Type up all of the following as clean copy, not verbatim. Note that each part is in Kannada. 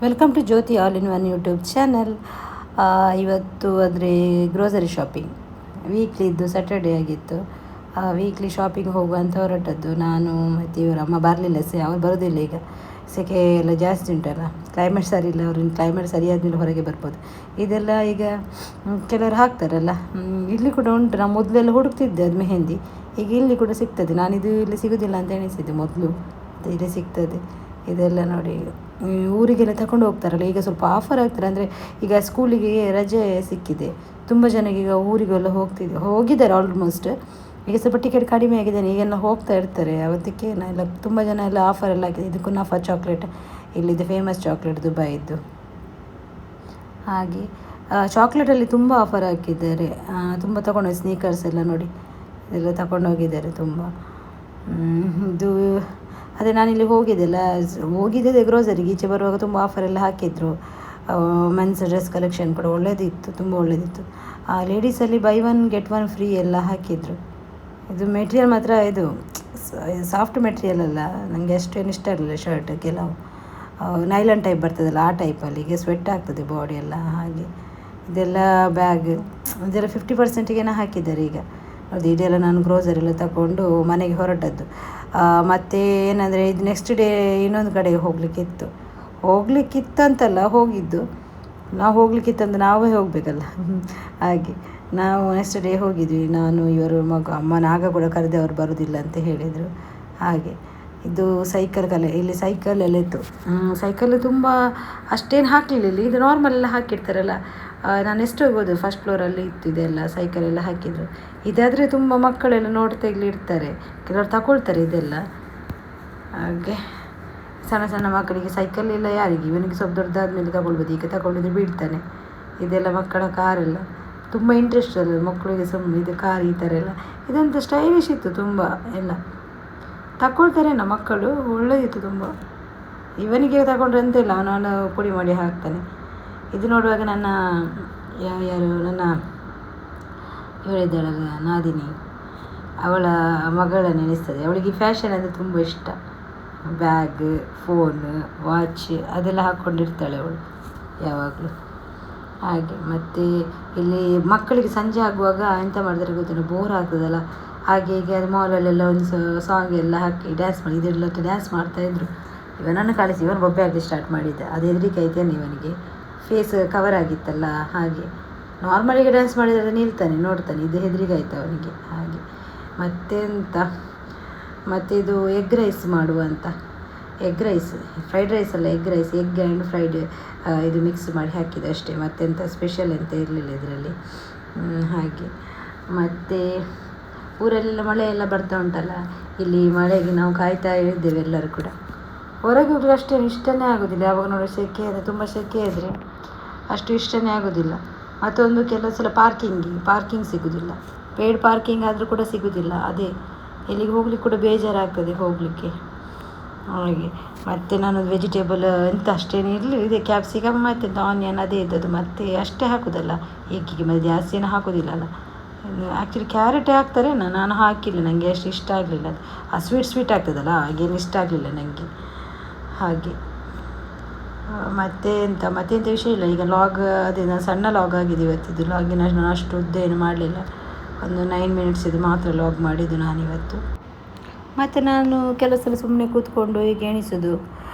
Welcome to Jyothi all in one YouTube channel. ಇವತ್ತು ಅಂದರೆ ಗ್ರೋಸರಿ ಶಾಪಿಂಗ್ ವೀಕ್ಲಿದ್ದು ಸ್ಯಾಟರ್ಡೇ ಆಗಿತ್ತು. ವೀಕ್ಲಿ ಶಾಪಿಂಗ್ ಹೋಗುವಂತ ಹೊರಟದ್ದು ನಾನು ಮತ್ತು ಇವರ ಅಮ್ಮ ಬರಲಿಲ್ಲ. ಅವ್ರು ಬರೋದಿಲ್ಲ ಈಗ, ಸೆಕೆ ಎಲ್ಲ ಜಾಸ್ತಿ ಉಂಟಲ್ಲ, ಕ್ಲೈಮೇಟ್ ಸರಿ ಇಲ್ಲ. ಅವ್ರಿಗೆ ಕ್ಲೈಮೇಟ್ ಸರಿ ಆದಮೇಲೆ ಹೊರಗೆ ಬರ್ಬೋದು. ಇದೆಲ್ಲ ಈಗ ಕೆಲವರು ಹಾಕ್ತಾರಲ್ಲ, ಇಲ್ಲಿ ಕೂಡ ಉಂಟು. ನಾನು ಮೊದಲೆಲ್ಲ ಹುಡುಕ್ತಿದ್ದೆ ಅದು ಮೆಹಂದಿ. ಈಗ ಇಲ್ಲಿ ಕೂಡ ಸಿಗ್ತದೆ. ನಾನಿದು ಇಲ್ಲಿ ಸಿಗೋದಿಲ್ಲ ಅಂತ ಎಣಿಸಿದ್ದೆ ಮೊದಲು, ಇಲ್ಲಿ ಸಿಗ್ತದೆ. ಇದೆಲ್ಲ ನೋಡಿ, ಊರಿಗೆಲ್ಲ ತಗೊಂಡು ಹೋಗ್ತಾರಲ್ಲ, ಈಗ ಸ್ವಲ್ಪ ಆಫರ್ ಆಗ್ತಾರೆ. ಅಂದರೆ ಈಗ ಸ್ಕೂಲಿಗೆ ರಜೆ ಸಿಕ್ಕಿದೆ, ತುಂಬ ಜನಕ್ಕೆ ಈಗ ಊರಿಗೆಲ್ಲ ಹೋಗಿದ್ದಾರೆ ಆಲ್ಮೋಸ್ಟ್. ಈಗ ಸ್ವಲ್ಪ ಟಿಕೆಟ್ ಕಡಿಮೆ ಆಗಿದ್ದಾನೆ, ಈಗೆಲ್ಲ ಹೋಗ್ತಾ ಇರ್ತಾರೆ. ಅವತ್ತಕ್ಕೆ ಎಲ್ಲ ತುಂಬ ಜನ ಎಲ್ಲ ಆಫರ್ ಎಲ್ಲ ಆಗಿದೆ. ಇದು ಕುನಾಫಾ ಚಾಕ್ಲೇಟ್, ಇಲ್ಲಿದ್ದು ಫೇಮಸ್ ಚಾಕ್ಲೇಟ್ ದುಬೈದ್ದು. ಹಾಗೆ ಚಾಕ್ಲೇಟಲ್ಲಿ ತುಂಬ ಆಫರ್ ಹಾಕಿದ್ದಾರೆ. ತುಂಬ ತಗೊಂಡೋಗಿ ಸ್ನೀಕರ್ಸ್ ಎಲ್ಲ ನೋಡಿ, ಇದೆಲ್ಲ ತಗೊಂಡೋಗಿದ್ದಾರೆ ತುಂಬ. ಇದು ಅದೇ ನಾನಿಲ್ಲಿ ಹೋಗಿದ್ದೆ ಗ್ರೋಸರಿಗೆ. ಈಚೆ ಬರುವಾಗ ತುಂಬ ಆಫರ್ ಎಲ್ಲ ಹಾಕಿದ್ರು. ಮೆನ್ಸ್ ಡ್ರೆಸ್ ಕಲೆಕ್ಷನ್ ಕೂಡ ಒಳ್ಳೆಯದಿತ್ತು, ತುಂಬ ಒಳ್ಳೆಯದಿತ್ತು. ಲೇಡೀಸಲ್ಲಿ buy one get one free ಎಲ್ಲ ಹಾಕಿದ್ರು. ಇದು ಮೆಟೀರಿಯಲ್ ಮಾತ್ರ ಇದು ಸಾಫ್ಟ್ ಮೆಟೀರಿಯಲ್ ಅಲ್ಲ, ನನಗೆ ಅಷ್ಟೇನು ಇಷ್ಟ ಆಗಲಿಲ್ಲ. ಶರ್ಟ್ ಕೆಲವು ನೈಲನ್ ಟೈಪ್ ಬರ್ತದಲ್ಲ, ಆ ಟೈಪಲ್ಲಿ ಈಗ ಸ್ವೆಟ್ ಆಗ್ತದೆ ಬಾಡಿ ಎಲ್ಲ. ಹಾಗೆ ಇದೆಲ್ಲ ಬ್ಯಾಗ್ ಇದೆಲ್ಲ 50%ಗೇನೋ ಹಾಕಿದ್ದಾರೆ ಈಗ. ಹೌದು, ಇದೆಲ್ಲ ನಾನು ಗ್ರೋಸರಿ ಎಲ್ಲ ತಗೊಂಡು ಮನೆಗೆ ಹೊರಟದ್ದು. ಮತ್ತು ಏನಂದರೆ ಇದು ನೆಕ್ಸ್ಟ್ ಡೇ ಇನ್ನೊಂದು ಕಡೆಗೆ ಹೋಗಲಿಕ್ಕಿತ್ತಂತಲ್ಲ ಹೋಗಿದ್ದು. ನಾವು ಹೋಗ್ಲಿಕ್ಕಿತ್ತಂದ್ರೆ ನಾವೇ ಹೋಗಬೇಕಲ್ಲ, ಹಾಗೆ ನಾವು ನೆಕ್ಸ್ಟ್ ಡೇ ಹೋಗಿದ್ವಿ. ನಾನು, ಇವರು, ಅಮ್ಮನ ಆಗ ಕೂಡ ಕರೆದೆ, ಅವರು ಬರೋದಿಲ್ಲ ಅಂತ ಹೇಳಿದರು. ಹಾಗೆ ಇದು ಸೈಕಲ್ ಇಲ್ಲಿ ಸೈಕಲ್ ಎಲ್ಲ ಇತ್ತು. ಸೈಕಲ್ ತುಂಬ ಅಷ್ಟೇನು ಹಾಕಲಿಲ್ಲ ಇಲ್ಲಿ. ಇದು ನಾರ್ಮಲ್ ಎಲ್ಲ ಹಾಕಿರ್ತಾರಲ್ಲ. ನಾನು ಎಷ್ಟು ಹೋಗೋದು, ಫಸ್ಟ್ ಫ್ಲೋರಲ್ಲಿ ಇತ್ತು ಇದೆಲ್ಲ, ಸೈಕಲೆಲ್ಲ ಹಾಕಿದ್ರು. ಇದಾದರೆ ತುಂಬ ಮಕ್ಕಳೆಲ್ಲ ನೋಡ್ತಾ ಇರ್ತಾರೆ, ಕೆಲವರು ತಗೊಳ್ತಾರೆ ಇದೆಲ್ಲ. ಹಾಗೆ ಸಣ್ಣ ಸಣ್ಣ ಮಕ್ಕಳಿಗೆ ಸೈಕಲ್ ಇಲ್ಲ, ಯಾರಿಗೆ, ಇವನಿಗೆ ಸ್ವಲ್ಪ ದೊಡ್ಡದಾದ್ಮೇಲೆ ತಗೊಳ್ಬೋದು. ಈಗ ತಗೊಂಡಿದ್ರೆ ಬೀಳ್ತಾನೆ. ಇದೆಲ್ಲ ಮಕ್ಕಳ ಕಾರೆಲ್ಲ ತುಂಬ ಇಂಟ್ರೆಸ್ಟ್ ಅಲ್ಲ ಮಕ್ಕಳಿಗೆ, ಇದು ಕಾರ್ ಈ ಥರ ಎಲ್ಲ. ಇದಂತ ಸ್ಟೈಲಿಶ್ ಇತ್ತು ತುಂಬ, ಎಲ್ಲ ತಗೊಳ್ತಾರೇನೋ ಮಕ್ಕಳು, ಒಳ್ಳೆಯದಿತ್ತು ತುಂಬ. ಇವನಿಗೆ ತಗೊಂಡ್ರೆ ಅಂತ ಇಲ್ಲ, ಅವನು ಪುಡಿ ಮಾಡಿ ಹಾಕ್ತಾನೆ. ಇದು ನೋಡುವಾಗ ನನ್ನ ನನ್ನ ಇವಳಿದ್ದಾಳಲ್ಲ ನಾದಿನಿ, ಅವಳ ಮಗಳ ನೆನೆಸ್ತದೆ. ಅವಳಿಗೆ ಫ್ಯಾಷನ್ ಅಂದರೆ ತುಂಬ ಇಷ್ಟ. ಬ್ಯಾಗ್, ಫೋನ್, ವಾಚ್ ಅದೆಲ್ಲ ಹಾಕ್ಕೊಂಡಿರ್ತಾಳೆ ಅವಳು ಯಾವಾಗಲೂ. ಹಾಗೆ ಮತ್ತು ಇಲ್ಲಿ ಮಕ್ಕಳಿಗೆ ಸಂಜೆ ಆಗುವಾಗ ಎಂತ ಮಾಡಿದ್ರೆ ಗೊತ್ತಿಲ್ಲ, ಬೋರ್ ಆಗ್ತದಲ್ಲ. ಹಾಗೆ ಹೀಗೆ ಅದು ಮಾಲಲ್ಲೆಲ್ಲ ಒಂದು ಸಾಂಗ್ ಎಲ್ಲ ಹಾಕಿ ಡ್ಯಾನ್ಸ್ ಮಾಡಿ, ಇದೆಲ್ಲ ಡ್ಯಾನ್ಸ್ ಮಾಡ್ತಾಯಿದ್ರು. ಇವನನ್ನು ಕಳಿಸಿ ಇವನು ಬೊಬ್ಬೆ ಆಗಲಿ ಸ್ಟಾರ್ಟ್ ಮಾಡಿದ್ದ. ಅದು ಹೆದರಿಕೆ ಆಯ್ತೇನೆ ಇವನಿಗೆ, ಫೇಸ್ ಕವರ್ ಆಗಿತ್ತಲ್ಲ. ಹಾಗೆ ನಾರ್ಮಲಿಗೆ ಡ್ಯಾನ್ಸ್ ಮಾಡಿದರೆ ನಿಲ್ತಾನೆ, ನೋಡ್ತಾನೆ. ಇದು ಹೆದರಿಕೆ ಆಯ್ತು ಅವನಿಗೆ. ಹಾಗೆ ಮತ್ತು ಇದು ಎಗ್ ರೈಸ್ ಮಾಡುವಂತ, ಎಗ್ ರೈಸ್, ಫ್ರೈಡ್ ರೈಸ್ ಅಲ್ಲ, egg rice, egg and fried ಇದು ಮಿಕ್ಸ್ ಮಾಡಿ ಹಾಕಿದೆ ಅಷ್ಟೇ. ಮತ್ತೆಂತ ಸ್ಪೆಷಲ್ ಎಂತ ಇರಲಿಲ್ಲ ಇದರಲ್ಲಿ. ಹಾಗೆ ಮತ್ತು ಊರಲ್ಲೆಲ್ಲ ಮಳೆ ಎಲ್ಲ ಬರ್ತಾ ಉಂಟಲ್ಲ, ಇಲ್ಲಿ ಮಳೆಗೆ ನಾವು ಕಾಯ್ತಾ ಇದ್ದೇವೆ ಎಲ್ಲರೂ ಕೂಡ. ಹೊರಗೆ ಹೋಗಲು ಅಷ್ಟೇನು ಇಷ್ಟನೇ ಆಗೋದಿಲ್ಲ. ಯಾವಾಗ ನೋಡಿ ಸೆಕೆ ಆದರೆ, ತುಂಬ ಸೆಕೆ ಇದ್ದರೆ ಅಷ್ಟು ಇಷ್ಟನೇ ಆಗೋದಿಲ್ಲ. ಮತ್ತೊಂದು ಕೆಲವು ಸಲ ಪಾರ್ಕಿಂಗ್ ಸಿಗೋದಿಲ್ಲ. ಪೇಯ್ಡ್ ಪಾರ್ಕಿಂಗ್ ಆದರೂ ಕೂಡ ಸಿಗೋದಿಲ್ಲ. ಅದೇ ಎಲ್ಲಿಗೆ ಹೋಗ್ಲಿಕ್ಕೆ ಕೂಡ ಬೇಜಾರಾಗ್ತದೆ ಹೋಗಲಿಕ್ಕೆ. ಹಾಗೆ ಮತ್ತು ನಾನು ವೆಜಿಟೇಬಲ್ ಎಂತ ಅಷ್ಟೇನು ಇರಲಿ, ಇದೆ ಕ್ಯಾಪ್ಸಿಕಮ್ ಮತ್ತು ಆನಿಯನ್ ಅದೇ ಇದ್ದದ್ದು, ಮತ್ತು ಅಷ್ಟೇ ಹಾಕೋದಲ್ಲ ಎಗ್ಗಿಗೆ, ಮತ್ತು ಜಾಸ್ತಿನೂ ಹಾಕೋದಿಲ್ಲಲ್ಲ. ಆ್ಯಕ್ಚುಲಿ ಕ್ಯಾರೆಟೇ ಹಾಕ್ತಾರೆ, ನಾನು ಹಾಕಿಲ್ಲ, ನನಗೆ ಅಷ್ಟು ಇಷ್ಟ ಆಗಲಿಲ್ಲ. ಅದು ಸ್ವೀಟ್ ಆಗ್ತದಲ್ಲ, ಹಾಗೇನು ಇಷ್ಟ ಆಗಲಿಲ್ಲ ನನಗೆ. ಹಾಗೆ ಮತ್ತೆಂತ ವಿಷಯ ಇಲ್ಲ. ಈಗ ಲಾಗ್ ಅದೇ ನಾನು ಸಣ್ಣ ಲಾಗ್ ಆಗಿದೆ ಇವತ್ತಿದ್ದು. ಲಾಗಿನ ನಾನು ಅಷ್ಟು ಉದ್ದ ಏನು ಮಾಡಲಿಲ್ಲ, ಒಂದು 9 minutes ಇದು ಮಾತ್ರ ಲಾಗ್ ಮಾಡಿದ್ದು ನಾನಿವತ್ತು. ಮತ್ತು ನಾನು ಕೆಲವು ಸಲ ಸುಮ್ಮನೆ ಕೂತ್ಕೊಂಡು ಈಗ ಎಣಿಸೋದು,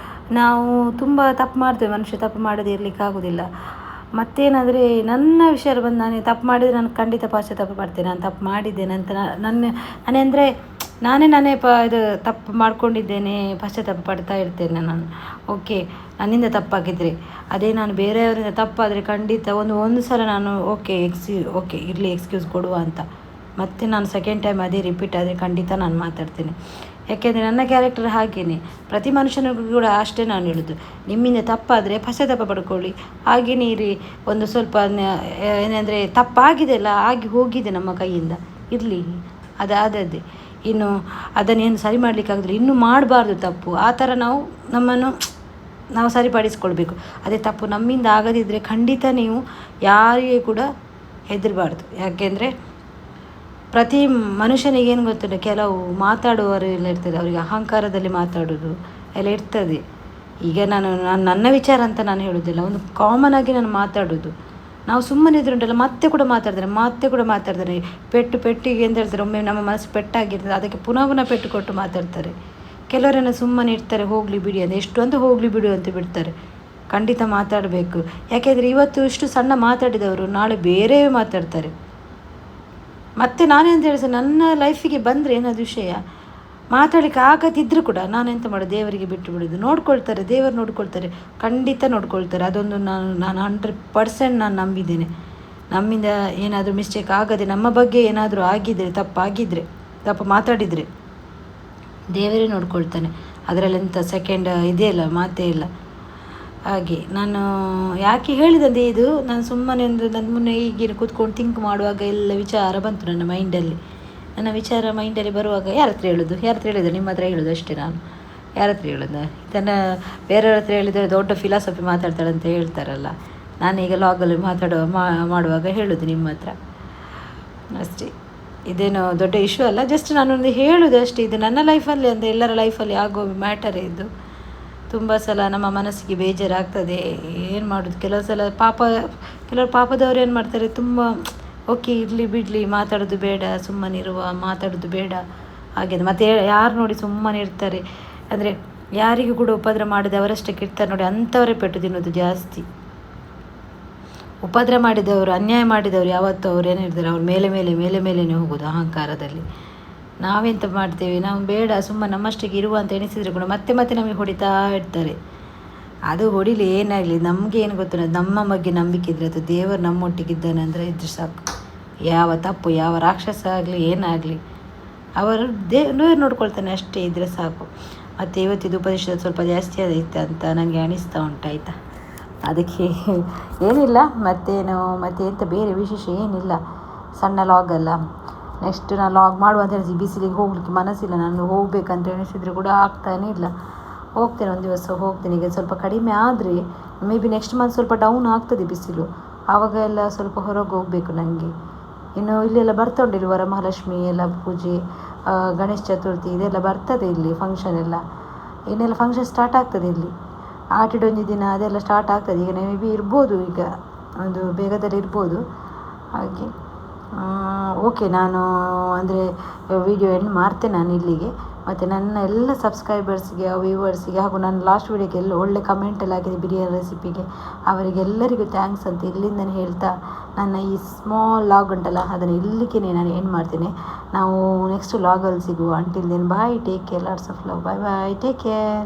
ನಾವು ತುಂಬ ತಪ್ಪು ಮಾಡ್ತೇವೆ. ಮನುಷ್ಯ ತಪ್ಪು ಮಾಡದೇ ಇರಲಿಕ್ಕಾಗೋದಿಲ್ಲ. ಮತ್ತೇನಾದರೆ ನನ್ನ ವಿಷಯ ಬಂದು, ನಾನು ತಪ್ಪು ಮಾಡಿದರೆ ನಾನು ಖಂಡಿತ ಪಶ್ಚಾತ್ತಾಪ ಪಡ್ತೇನೆ. ನಾನು ತಪ್ಪು ಮಾಡಿದ್ದೇನೆ ಅಂತ ನಾನೇ ಇದು ತಪ್ಪು ಮಾಡ್ಕೊಂಡಿದ್ದೇನೆ, ಪಶ್ಚಾತ್ತಾಪ ಪಡ್ತಾ ಇರ್ತೇನೆ ನಾನು. ಓಕೆ, ನನ್ನಿಂದ ತಪ್ಪಾಗಿದ್ದರೆ, ಅದೇ ನಾನು ಬೇರೆಯವರಿಂದ ತಪ್ಪಾದರೆ ಖಂಡಿತ ಒಂದು ಸಲ ನಾನು ಓಕೆ ಇರಲಿ ಎಕ್ಸ್ಕ್ಯೂಸ್ ಕೊಡುವ ಅಂತ. ಮತ್ತು ನಾನು ಸೆಕೆಂಡ್ ಟೈಮ್ ಅದೇ ರಿಪೀಟ್ ಆದರೆ ಖಂಡಿತ ನಾನು ಮಾತಾಡ್ತೇನೆ. ಯಾಕೆಂದರೆ ನನ್ನ ಕ್ಯಾರೆಕ್ಟರ್ ಹಾಗೇನೆ. ಪ್ರತಿ ಮನುಷ್ಯನಿಗೂ ಕೂಡ ಅಷ್ಟೇ ನಾನು ಹೇಳೋದು, ನಿಮ್ಮಿಂದ ತಪ್ಪಾದರೆ ಪಶ್ಚಾತ್ತಾಪ ಪಡ್ಕೊಳ್ಳಿ, ಹಾಗೆಯೇ ಇರಿ. ಒಂದು ಸ್ವಲ್ಪ ಏನಂದರೆ ತಪ್ಪಾಗಿದೆ ಅಲ್ಲ, ಆಗಿ ಹೋಗಿದೆ ನಮ್ಮ ಕೈಯಿಂದ, ಇರಲಿ, ಅದಾದದ್ದೇ. ಇನ್ನು ಅದನ್ನೇನು ಸರಿ ಮಾಡಲಿಕ್ಕಾಗಿದ್ರೆ ಇನ್ನೂ ಮಾಡಬಾರ್ದು ತಪ್ಪು. ಆ ಥರ ನಾವು ಸರಿಪಡಿಸ್ಕೊಳ್ಬೇಕು. ಅದೇ ತಪ್ಪು ನಮ್ಮಿಂದ ಆಗದಿದ್ದರೆ ಖಂಡಿತ ನೀವು ಯಾರಿಗೆ ಕೂಡ ಹೆದರಬಾರ್ದು. ಯಾಕೆಂದರೆ ಪ್ರತಿ ಮನುಷ್ಯನಿಗೇನು ಗೊತ್ತಿಲ್ಲ, ಕೆಲವು ಮಾತಾಡುವವರು ಎಲ್ಲ ಇರ್ತದೆ, ಅವರಿಗೆ ಅಹಂಕಾರದಲ್ಲಿ ಮಾತಾಡೋದು ಎಲ್ಲ ಇರ್ತದೆ. ಈಗ ನಾನು ನನ್ನ ವಿಚಾರ ಅಂತ ನಾನು ಹೇಳೋದಿಲ್ಲ, ಒಂದು ಕಾಮನ್ ಆಗಿ ನಾನು ಮಾತಾಡೋದು. ನಾವು ಸುಮ್ಮನೆ ಇದ್ರುಂಟಲ್ಲ ಮತ್ತೆ ಕೂಡ ಮಾತಾಡ್ತಾರೆ ಪೆಟ್ಟಿಗೆ ಅಂತ ಹೇಳ್ತಾರೆ. ಒಮ್ಮೆ ನಮ್ಮ ಮನಸ್ಸು ಪೆಟ್ಟಾಗಿರ್ತದೆ, ಅದಕ್ಕೆ ಪುನಃ ಪೆಟ್ಟು ಕೊಟ್ಟು ಮಾತಾಡ್ತಾರೆ. ಕೆಲವರನ್ನು ಸುಮ್ಮನೆ ಇರ್ತಾರೆ, ಹೋಗಲಿ ಬಿಡಿ ಅಂತ, ಎಷ್ಟು ಅಂತ ಹೋಗಲಿ ಬಿಡು ಅಂತ ಬಿಡ್ತಾರೆ. ಖಂಡಿತ ಮಾತಾಡಬೇಕು. ಯಾಕೆಂದರೆ ಇವತ್ತು ಇಷ್ಟು ಸಣ್ಣ ಮಾತಾಡಿದವರು ನಾಳೆ ಬೇರೆ ಮಾತಾಡ್ತಾರೆ. ಮತ್ತು ನಾನೆಂತ ಹೇಳಿದ್ರೆ ನನ್ನ ಲೈಫಿಗೆ ಬಂದರೆ ಏನದು ವಿಷಯ ಮಾತಾಡಲಿಕ್ಕೆ ಆಗದಿದ್ದರೂ ಕೂಡ ನಾನೆಂತ ಮಾಡೋದು, ದೇವರಿಗೆ ಬಿಟ್ಟು ಬಿಡೋದು. ನೋಡ್ಕೊಳ್ತಾರೆ, ದೇವರು ನೋಡ್ಕೊಳ್ತಾರೆ, ಖಂಡಿತ ನೋಡ್ಕೊಳ್ತಾರೆ. ಅದೊಂದು ನಾನು 100% ನಾನು ನಂಬಿದ್ದೇನೆ. ನಮ್ಮಿಂದ ಏನಾದರೂ ಮಿಸ್ಟೇಕ್ ಆಗದೆ, ನಮ್ಮ ಬಗ್ಗೆ ಏನಾದರೂ ಆಗಿದ್ದರೆ, ತಪ್ಪು ಮಾತಾಡಿದರೆ ದೇವರೇ ನೋಡ್ಕೊಳ್ತಾನೆ. ಅದರಲ್ಲೆಂಥ ಸೆಕೆಂಡ್ ಇದೇ ಇಲ್ಲ, ಮಾತೇ ಇಲ್ಲ. ಹಾಗೆ ನಾನು ಯಾಕೆ ಹೇಳಿದಂತೆ ಇದು, ನಾನು ಸುಮ್ಮನೆ ಒಂದು ನನ್ನ ಮುನ್ನೆ ಈಗಿನ ಕೂತ್ಕೊಂಡು ಥಿಂಕ್ ಮಾಡುವಾಗ ಎಲ್ಲ ವಿಚಾರ ಬಂತು ನನ್ನ ಮೈಂಡಲ್ಲಿ. ನನ್ನ ವಿಚಾರ ಮೈಂಡಲ್ಲಿ ಬರುವಾಗ ಯಾರ ಹತ್ರ ಹೇಳಿದ್ದು ನಿಮ್ಮ ಹತ್ರ ಹೇಳೋದು ಅಷ್ಟೇ. ನಾನು ಯಾರ ಹತ್ರ ಹೇಳೋದು, ಇದನ್ನು ಬೇರೆಯವ್ರ ಹತ್ರ ಹೇಳಿದರೆ ದೊಡ್ಡ ಫಿಲಾಸಫಿ ಮಾತಾಡ್ತಾಳೆ ಅಂತ ಹೇಳ್ತಾರಲ್ಲ, ನಾನೀಗ ಲಾಗಲ್ಲಿ ಮಾಡುವಾಗ ಹೇಳೋದು ನಿಮ್ಮ ಹತ್ರ ಅಷ್ಟೇ. ಇದೇನೋ ದೊಡ್ಡ ಇಶ್ಯೂ ಅಲ್ಲ, ಜಸ್ಟ್ ನಾನೊಂದು ಹೇಳೋದು ಅಷ್ಟೇ. ಇದು ನನ್ನ ಲೈಫಲ್ಲಿ ಅಂದರೆ ಎಲ್ಲರ ಲೈಫಲ್ಲಿ ಆಗೋ ಮ್ಯಾಟರೇ ಇದು. ತುಂಬ ಸಲ ನಮ್ಮ ಮನಸ್ಸಿಗೆ ಬೇಜಾರಾಗ್ತದೆ, ಏನು ಮಾಡೋದು. ಕೆಲವರು ಪಾಪದವ್ರು ಏನು ಮಾಡ್ತಾರೆ, ತುಂಬ ಓಕೆ ಇರಲಿ ಬಿಡಲಿ, ಮಾತಾಡೋದು ಬೇಡ, ಮಾತಾಡೋದು ಬೇಡ ಹಾಗೆ. ಮತ್ತು ಯಾರು ನೋಡಿ ಸುಮ್ಮನೆ ಇರ್ತಾರೆ ಅಂದರೆ ಯಾರಿಗೂ ಕೂಡ ಉಪದ್ರ ಮಾಡಿದೆ ಅವರಷ್ಟಕ್ಕೆ ಇರ್ತಾರೆ ನೋಡಿ, ಅಂಥವರೇ ಪೆಟ್ಟು ತಿನ್ನೋದು ಜಾಸ್ತಿ. ಉಪದ್ರ ಮಾಡಿದವರು, ಅನ್ಯಾಯ ಮಾಡಿದವರು ಯಾವತ್ತೂ ಅವ್ರು ಏನಿರ್ತಾರೆ, ಅವ್ರ ಮೇಲೆ ಹೋಗೋದು ಅಹಂಕಾರದಲ್ಲಿ. ನಾವೆಂತ ಮಾಡ್ತೇವೆ, ನಾವು ಬೇಡ ಸುಮ್ಮನೆ ನಮ್ಮಷ್ಟಿಗೆ ಇರುವ ಅಂತ ಎಣಿಸಿದರೆ ಕೂಡ ಮತ್ತೆ ನಮಗೆ ಹೊಡಿತಾ ಇರ್ತಾರೆ. ಅದು ಹೊಡಿಲಿ ಏನಾಗಲಿ, ನಮಗೆ ಏನು ಗೊತ್ತಿಲ್ಲ, ನಮ್ಮ ಬಗ್ಗೆ ನಂಬಿಕೆ ಇದ್ದರೆ ಅದು ದೇವರು ನಮ್ಮೊಟ್ಟಿಗಿದ್ದಾನೆ ಅಂದರೆ ಇದ್ರೆ ಸಾಕು. ಯಾವ ತಪ್ಪು, ಯಾವ ರಾಕ್ಷಸ ಆಗಲಿ ಏನಾಗಲಿ ಅವರು ದೇವರು ನೋಡ್ಕೊಳ್ತಾನೆ ಅಷ್ಟೇ, ಇದ್ದರೆ ಸಾಕು. ಮತ್ತು ಇವತ್ತಿದು ಉಪದೇಶ ಸ್ವಲ್ಪ ಜಾಸ್ತಿ ಆದೈತೆ ಅಂತ ನನಗೆ ಅನಿಸ್ತಾ ಉಂಟಾಯ್ತಾ. ಅದಕ್ಕೆ ಏನಿಲ್ಲ, ಮತ್ತೆ ಎಂತ ಬೇರೆ ವಿಶೇಷ ಏನಿಲ್ಲ, ಸಣ್ಣ ಲಾಗ್ ಅಲ್ಲ. ನೆಕ್ಸ್ಟ್ ನಾನು ಲಾಗ್ ಮಾಡುವಂತ ಹೇಳಿಸಿ, ಬಿಸಿಲಿಗೆ ಹೋಗ್ಲಿಕ್ಕೆ ಮನಸ್ಸಿಲ್ಲ. ನಾನು ಹೋಗ್ಬೇಕಂತ ಎಣಿಸಿದರೆ ಕೂಡ ಆಗ್ತಾನೇ ಇಲ್ಲ. ಹೋಗ್ತೇನೆ, ಒಂದು ದಿವಸ ಹೋಗ್ತೇನೆ. ಈಗ ಸ್ವಲ್ಪ ಕಡಿಮೆ ಆದರೆ ಮೇ ಬಿ ನೆಕ್ಸ್ಟ್ ಮಂತ್ ಸ್ವಲ್ಪ ಡೌನ್ ಆಗ್ತದೆ ಬಿಸಿಲು, ಆವಾಗ ಎಲ್ಲ ಸ್ವಲ್ಪ ಹೊರಗೆ ಹೋಗಬೇಕು ನನಗೆ. ಇನ್ನು ಇಲ್ಲೆಲ್ಲ ಬರ್ತಾ ಉಂಟು, ವರಮಹಾಲಕ್ಷ್ಮಿ ಎಲ್ಲ ಪೂಜೆ, ಗಣೇಶ ಚತುರ್ಥಿ ಇದೆಲ್ಲ ಬರ್ತದೆ ಇಲ್ಲಿ ಫಂಕ್ಷನ್ ಎಲ್ಲ. ಇನ್ನೆಲ್ಲ ಫಂಕ್ಷನ್ ಸ್ಟಾರ್ಟ್ ಆಗ್ತದೆ ಇಲ್ಲಿ, ಆಟಿಡೊಂದು ದಿನ ಅದೆಲ್ಲ ಸ್ಟಾರ್ಟ್ ಆಗ್ತದೆ. ಈಗ ಮೇ ಬಿ ಇರ್ಬೋದು, ಈಗ ಒಂದು ಬೇಗದಲ್ಲಿ ಇರ್ಬೋದು ಹಾಗೆ. ಓಕೆ, ನಾನು ಅಂದರೆ ವಿಡಿಯೋ ಎಂಡ್ ಮಾಡ್ತೇನೆ ನಾನು ಇಲ್ಲಿಗೆ. ಮತ್ತು ನನ್ನ ಎಲ್ಲ ಸಬ್ಸ್ಕ್ರೈಬರ್ಸ್ಗೆ, ವ್ಯೂವರ್ಸಿಗೆ ಹಾಗೂ ನನ್ನ ಲಾಸ್ಟ್ ವೀಡಿಯೋಗೆ ಎಲ್ಲ ಒಳ್ಳೆ ಕಮೆಂಟೆಲ್ಲ ಆಗಿದೆ ಬಿರಿಯಾನಿ ರೆಸಿಪಿಗೆ, ಅವರಿಗೆಲ್ಲರಿಗೂ ಥ್ಯಾಂಕ್ಸ್ ಅಂತ ಇಲ್ಲಿಂದನೇ ಹೇಳ್ತಾ ನನ್ನ ಈ ಸ್ಮಾಲ್ ಲಾಗ್ ಉಂಟಲ್ಲ ಅದನ್ನು ಇಲ್ಲಿಗೆ ನಾನು ಎಂಡ್ ಮಾಡ್ತೇನೆ. ನಾವು ನೆಕ್ಸ್ಟ್ ಲಾಗಲ್ಲಿ ಸಿಗುವ. Until then bye, take care, lots of love, bye take care.